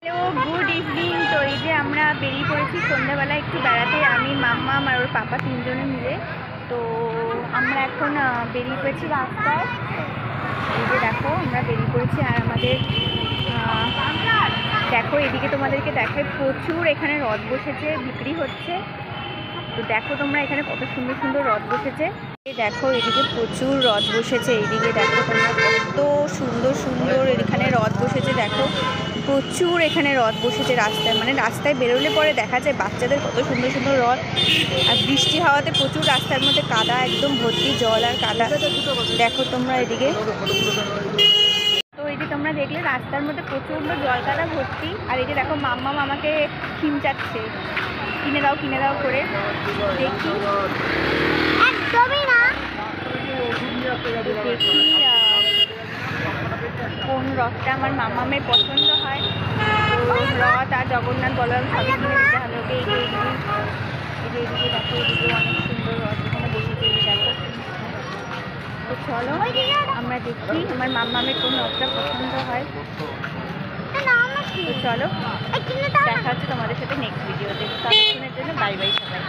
Hello, good evening. তো এই যে আমরা বেরিয়ে পড়েছি সন্ধ্যাবেলা একটু বেড়াতে, আমি মাম্মা আর ওর পাপা তিনজনে মিলে। তো আমরা এখন বেরিয়ে পড়েছি রাস্তায়। এই যে দেখো আমরা বেরিয়ে পড়েছি আর আমাদের দেখো এদিকে তোমাদেরকে দেখায় প্রচুর এখানে রথ বসেছে, বিক্রি হচ্ছে। তো দেখো তোমরা এখানে কত সুন্দর সুন্দর রথ বসেছে। দেখো এদিকে প্রচুর রথ বসেছে, এইদিকে দেখো তোমরা কত সুন্দর সুন্দর এখানে রথ বসেছে। দেখো প্রচুর এখানে রথ বসেছে রাস্তায়, মানে রাস্তায় বেরোলে পরে দেখা যায় বাচ্চাদের কত সুন্দর সুন্দর রথ। আর বৃষ্টি হাওয়াতে প্রচুর রাস্তার মধ্যে কাদা, একদম ভর্তি জল আর কাদা। দেখো তোমরা এদিকে, তো এই যে তোমরা দেখলে রাস্তার মধ্যে প্রচণ্ড জল কাদা ভর্তি। আর এই যে দেখো মাম্মা আমাকে খিমচাচ্ছে, কিনে দাও করে। দেখি একদমই না, দেখি কোন রথটা আমার মামামের পছন্দ হয়। রথ আর জগন্নাথ বলরাম সবই কিনে দিতে হবে ওকে। এইদিকে দেখো, এদিকে অনেক সুন্দর রথ এখানে বসেছে। দেখো, তো চলো আমরা দেখি আমার মামামের কোন রথটা পছন্দ হয়। তো চলো দেখা হচ্ছে তোমাদের সাথে নেক্সট ভিডিওতে। ততক্ষণের জন্য বাই বাই সবাই।